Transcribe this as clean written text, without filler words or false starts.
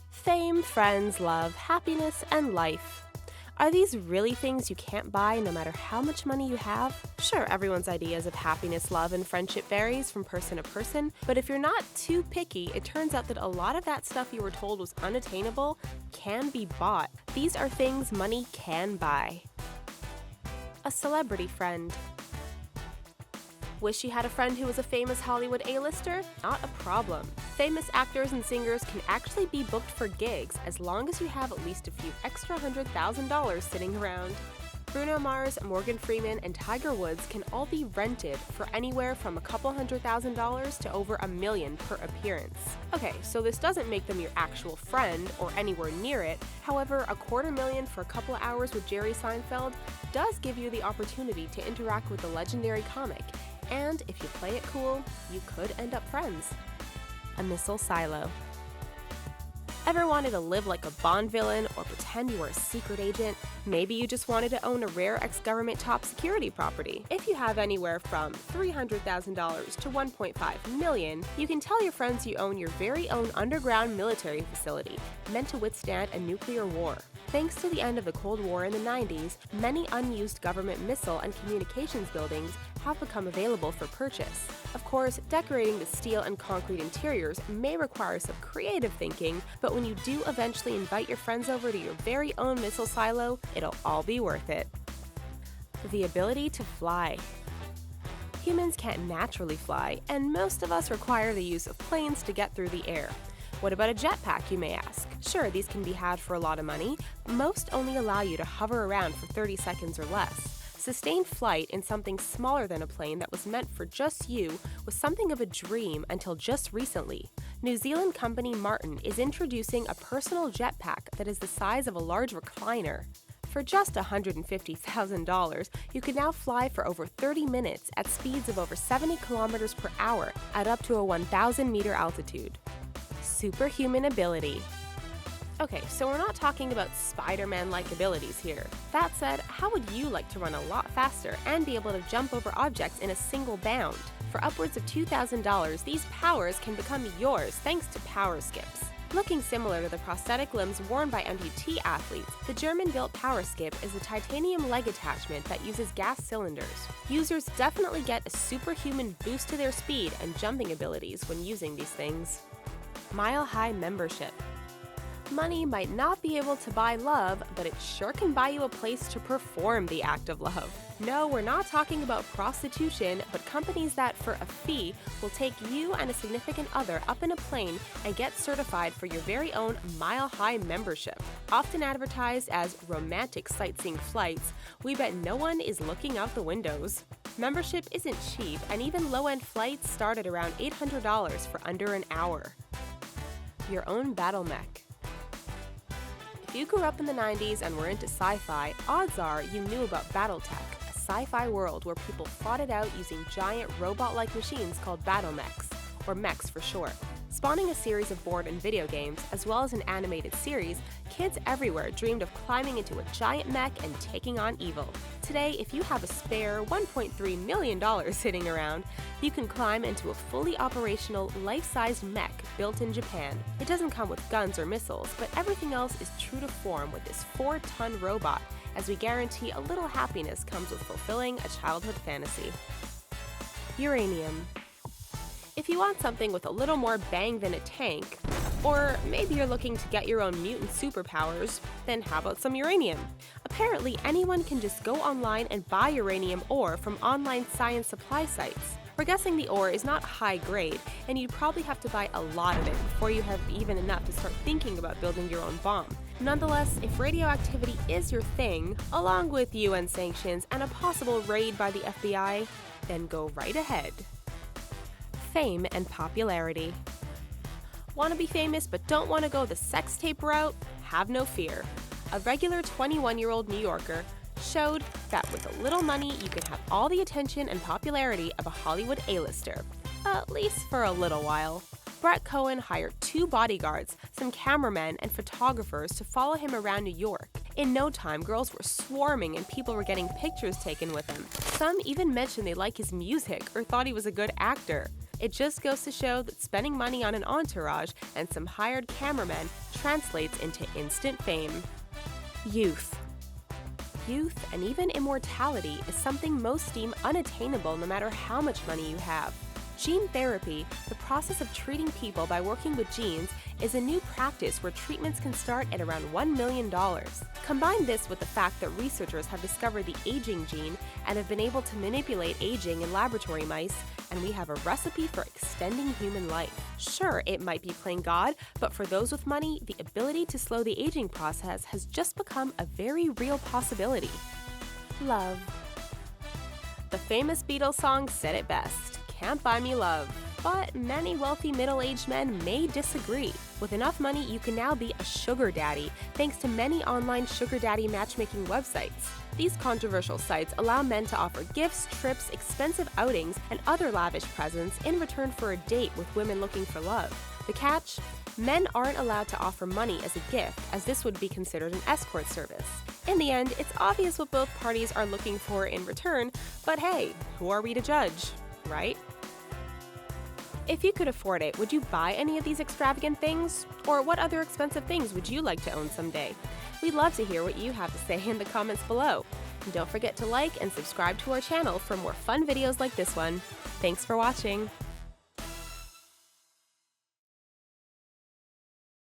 Fame, friends, love, happiness, and life. Are these really things you can't buy no matter how much money you have? Sure, everyone's ideas of happiness, love, and friendship varies from person to person, but if you're not too picky, it turns out that a lot of that stuff you were told was unattainable can be bought. These are things money can buy. A celebrity friend. Wish you had a friend who was a famous Hollywood A-lister? Not a problem. Famous actors and singers can actually be booked for gigs as long as you have at least a few extra $100,000 sitting around. Bruno Mars, Morgan Freeman, and Tiger Woods can all be rented for anywhere from a couple $100,000 to over $1 million per appearance. Okay, so this doesn't make them your actual friend or anywhere near it. However, $250,000 for a couple hours with Jerry Seinfeld does give you the opportunity to interact with the legendary comic. And if you play it cool, you could end up friends. A missile silo. Ever wanted to live like a Bond villain or pretend you were a secret agent? Maybe you just wanted to own a rare ex-government top security property. If you have anywhere from $300,000 to $1.5 million, you can tell your friends you own your very own underground military facility, meant to withstand a nuclear war. Thanks to the end of the Cold War in the 90s, many unused government missile and communications buildings have become available for purchase. Of course, decorating the steel and concrete interiors may require some creative thinking, but when you do eventually invite your friends over to your very own missile silo, it'll all be worth it. The ability to fly. Humans can't naturally fly, and most of us require the use of planes to get through the air. What about a jetpack, you may ask? Sure, these can be had for a lot of money. Most only allow you to hover around for 30 seconds or less. Sustained flight in something smaller than a plane that was meant for just you was something of a dream until just recently. New Zealand company Martin is introducing a personal jetpack that is the size of a large recliner. For just $150,000, you can now fly for over 30 minutes at speeds of over 70 kilometers per hour at up to a 1,000-meter altitude. Superhuman ability. Okay, so we're not talking about Spider-Man-like abilities here. That said, how would you like to run a lot faster and be able to jump over objects in a single bound? For upwards of $2,000, these powers can become yours thanks to power skips. Looking similar to the prosthetic limbs worn by amputee athletes, the German-built power skip is a titanium leg attachment that uses gas cylinders. Users definitely get a superhuman boost to their speed and jumping abilities when using these things. Mile-high membership. Money might not be able to buy love, but it sure can buy you a place to perform the act of love. No, we're not talking about prostitution, but companies that, for a fee, will take you and a significant other up in a plane and get certified for your very own mile-high membership. Often advertised as romantic sightseeing flights, we bet no one is looking out the windows. Membership isn't cheap, and even low-end flights start at around $800 for under an hour. Your own battle mech. If you grew up in the 90s and were into sci-fi, odds are you knew about Battletech, a sci-fi world where people fought it out using giant robot-like machines called battle mechs, or mechs for short. Spawning a series of board and video games, as well as an animated series, kids everywhere dreamed of climbing into a giant mech and taking on evil. Today, if you have a spare $1.3 million sitting around, you can climb into a fully operational, life-sized mech built in Japan. It doesn't come with guns or missiles, but everything else is true to form with this 4-ton robot, as we guarantee a little happiness comes with fulfilling a childhood fantasy. Uranium. If you want something with a little more bang than a tank, or maybe you're looking to get your own mutant superpowers, then how about some uranium? Apparently, anyone can just go online and buy uranium ore from online science supply sites. We're guessing the ore is not high grade, and you'd probably have to buy a lot of it before you have even enough to start thinking about building your own bomb. Nonetheless, if radioactivity is your thing, along with UN sanctions and a possible raid by the FBI, then go right ahead. Fame and popularity. Want to be famous but don't want to go the sex tape route? Have no fear. A regular 21-year-old New Yorker showed that with a little money you can have all the attention and popularity of a Hollywood A-lister, at least for a little while. Brett Cohen hired 2 bodyguards, some cameramen, and photographers to follow him around New York. In no time, girls were swarming and people were getting pictures taken with him. Some even mentioned they liked his music or thought he was a good actor. It just goes to show that spending money on an entourage and some hired cameramen translates into instant fame. Youth. Youth and even immortality is something most deem unattainable no matter how much money you have. Gene therapy, the process of treating people by working with genes, is a new practice where treatments can start at around $1 million. Combine this with the fact that researchers have discovered the aging gene and have been able to manipulate aging in laboratory mice, and we have a recipe for extending human life. Sure, it might be playing God, but for those with money, the ability to slow the aging process has just become a very real possibility. Love. The famous Beatles song said it best. Can't buy me love. But many wealthy middle-aged men may disagree. With enough money, you can now be a sugar daddy, thanks to many online sugar daddy matchmaking websites. These controversial sites allow men to offer gifts, trips, expensive outings, and other lavish presents in return for a date with women looking for love. The catch? Men aren't allowed to offer money as a gift, as this would be considered an escort service. In the end, it's obvious what both parties are looking for in return, but hey, who are we to judge, right? If you could afford it, would you buy any of these extravagant things? Or what other expensive things would you like to own someday? We'd love to hear what you have to say in the comments below. And don't forget to like and subscribe to our channel for more fun videos like this one. Thanks for watching!